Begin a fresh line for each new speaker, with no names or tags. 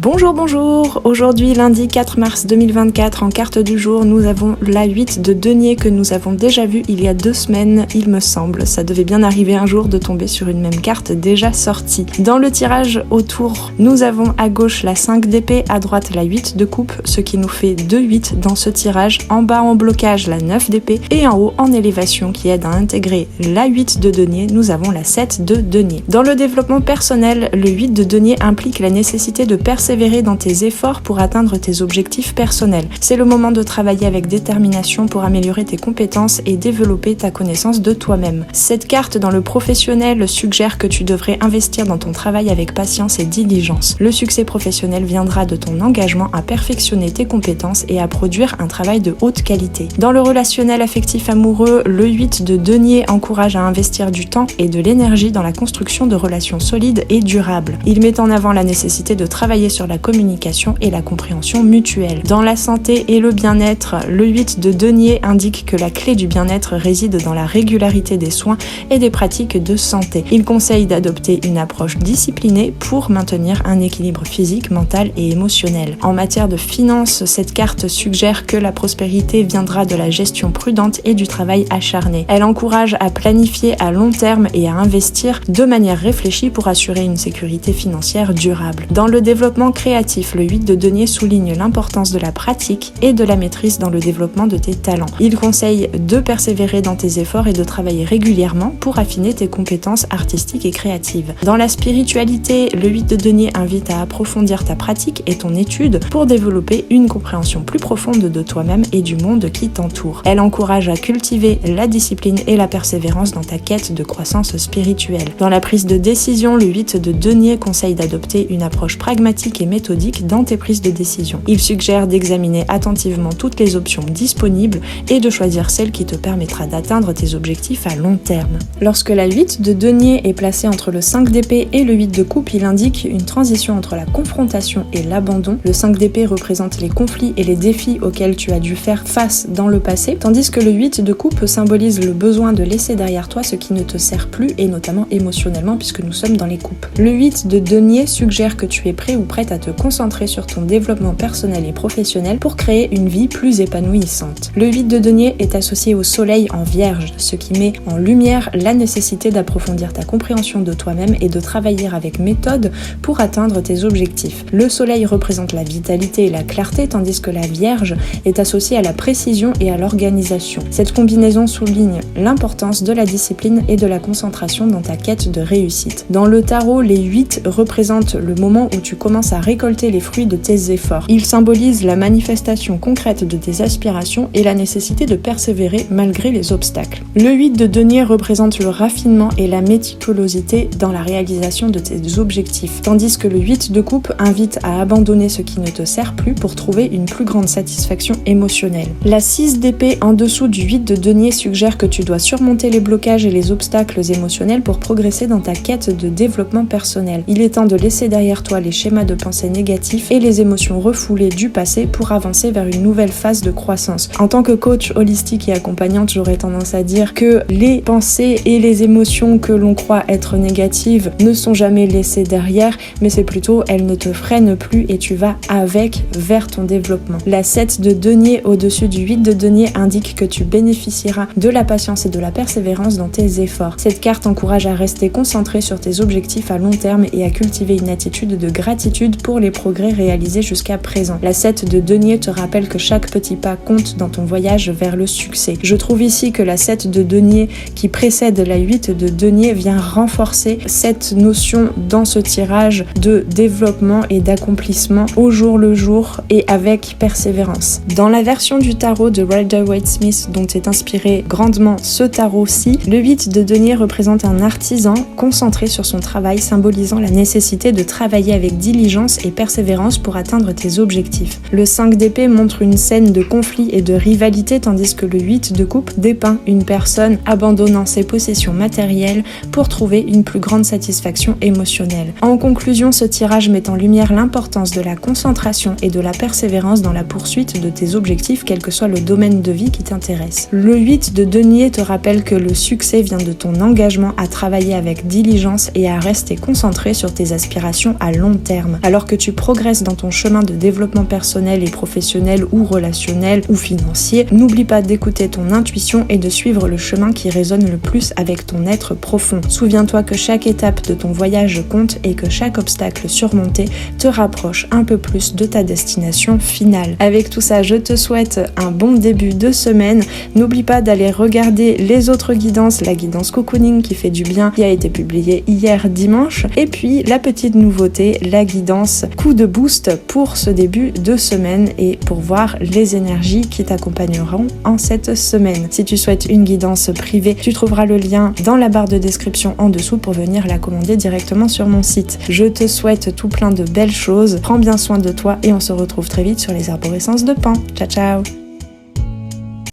Bonjour. Aujourd'hui, lundi 4 mars 2024, en carte du jour, nous avons la 8 de denier que nous avons déjà vue il y a 2 semaines, il me semble. Ça devait bien arriver un jour de tomber sur une même carte déjà sortie. Dans le tirage autour, nous avons à gauche la 5 d'épée, à droite la 8 de coupe, ce qui nous fait 2-8 dans ce tirage. En bas en blocage, la 9 d'épée et en haut en élévation qui aide à intégrer la 8 de denier, nous avons la 7 de denier. Dans le développement personnel, le 8 de denier implique la nécessité de persévérer dans tes efforts pour atteindre tes objectifs personnels. C'est le moment de travailler avec détermination pour améliorer tes compétences et développer ta connaissance de toi-même. Cette carte dans le professionnel suggère que tu devrais investir dans ton travail avec patience et diligence. Le succès professionnel viendra de ton engagement à perfectionner tes compétences et à produire un travail de haute qualité. Dans le relationnel affectif amoureux, le 8 de denier encourage à investir du temps et de l'énergie dans la construction de relations solides et durables. Il met en avant la nécessité de travailler sur la communication et la compréhension mutuelle. Dans la santé et le bien-être, le 8 de denier indique que la clé du bien-être réside dans la régularité des soins et des pratiques de santé. Il conseille d'adopter une approche disciplinée pour maintenir un équilibre physique, mental et émotionnel. En matière de finances, cette carte suggère que la prospérité viendra de la gestion prudente et du travail acharné. Elle encourage à planifier à long terme et à investir de manière réfléchie pour assurer une sécurité financière durable. Dans le développement créatif, le 8 de denier souligne l'importance de la pratique et de la maîtrise dans le développement de tes talents. Il conseille de persévérer dans tes efforts et de travailler régulièrement pour affiner tes compétences artistiques et créatives. Dans la spiritualité, le 8 de denier invite à approfondir ta pratique et ton étude pour développer une compréhension plus profonde de toi-même et du monde qui t'entoure. Elle encourage à cultiver la discipline et la persévérance dans ta quête de croissance spirituelle. Dans la prise de décision, le 8 de denier conseille d'adopter une approche pragmatique et méthodique dans tes prises de décision. Il suggère d'examiner attentivement toutes les options disponibles et de choisir celle qui te permettra d'atteindre tes objectifs à long terme. Lorsque la 8 de denier est placée entre le 5 d'épée et le 8 de coupe, il indique une transition entre la confrontation et l'abandon. Le 5 d'épée représente les conflits et les défis auxquels tu as dû faire face dans le passé, tandis que le 8 de coupe symbolise le besoin de laisser derrière toi ce qui ne te sert plus et notamment émotionnellement puisque nous sommes dans les coupes. Le 8 de denier suggère que tu es prêt ou prête à te concentrer sur ton développement personnel et professionnel pour créer une vie plus épanouissante. Le 8 de denier est associé au soleil en vierge, ce qui met en lumière la nécessité d'approfondir ta compréhension de toi-même et de travailler avec méthode pour atteindre tes objectifs. Le soleil représente la vitalité et la clarté, tandis que la vierge est associée à la précision et à l'organisation. Cette combinaison souligne l'importance de la discipline et de la concentration dans ta quête de réussite. Dans le tarot, les 8 représentent le moment où tu commences à récolter les fruits de tes efforts. Ils symbolisent la manifestation concrète de tes aspirations et la nécessité de persévérer malgré les obstacles. Le 8 de denier représente le raffinement et la méticulosité dans la réalisation de tes objectifs, tandis que le 8 de coupe invite à abandonner ce qui ne te sert plus pour trouver une plus grande satisfaction émotionnelle. La 6 d'épée en dessous du 8 de denier suggère que tu dois surmonter les blocages et les obstacles émotionnels pour progresser dans ta quête de développement personnel. Il est temps de laisser derrière toi les schémas de pensée négatifs et les émotions refoulées du passé pour avancer vers une nouvelle phase de croissance. En tant que coach holistique et accompagnante, j'aurais tendance à dire que les pensées et les émotions que l'on croit être négatives ne sont jamais laissées derrière, mais c'est plutôt elles ne te freinent plus et tu vas avec vers ton développement. La 7 de denier au-dessus du 8 de denier indique que tu bénéficieras de la patience et de la persévérance dans tes efforts. Cette carte encourage à rester concentré sur tes objectifs à long terme et à cultiver une attitude de gratitude pour les progrès réalisés jusqu'à présent. La 7 de denier te rappelle que chaque petit pas compte dans ton voyage vers le succès. Je trouve ici que la 7 de denier qui précède la 8 de denier vient renforcer cette notion dans ce tirage de développement et d'accomplissement au jour le jour et avec persévérance. Dans la version du tarot de Rider-Waite-Smith dont est inspiré grandement ce tarot-ci, le 8 de denier représente un artisan concentré sur son travail, symbolisant la nécessité de travailler avec diligence et persévérance pour atteindre tes objectifs. Le 5 d'épée montre une scène de conflit et de rivalité, tandis que le 8 de coupe dépeint une personne abandonnant ses possessions matérielles pour trouver une plus grande satisfaction émotionnelle. En conclusion, ce tirage met en lumière l'importance de la concentration et de la persévérance dans la poursuite de tes objectifs, quel que soit le domaine de vie qui t'intéresse. Le 8 de denier te rappelle que le succès vient de ton engagement à travailler avec diligence et à rester concentré sur tes aspirations à long terme. Alors Alors que tu progresses dans ton chemin de développement personnel et professionnel ou relationnel ou financier, n'oublie pas d'écouter ton intuition et de suivre le chemin qui résonne le plus avec ton être profond. Souviens-toi que chaque étape de ton voyage compte et que chaque obstacle surmonté te rapproche un peu plus de ta destination finale. Avec tout ça, je te souhaite un bon début de semaine. N'oublie pas d'aller regarder les autres guidances, la guidance cocooning qui fait du bien, qui a été publiée hier dimanche, et puis la petite nouveauté, la guidance coup de boost pour ce début de semaine et pour voir les énergies qui t'accompagneront en cette semaine. Si tu souhaites une guidance privée, tu trouveras le lien dans la barre de description en dessous pour venir la commander directement sur mon site. Je te souhaite tout plein de belles choses, prends bien soin de toi et on se retrouve très vite sur les arborescences de Pan. Ciao ciao.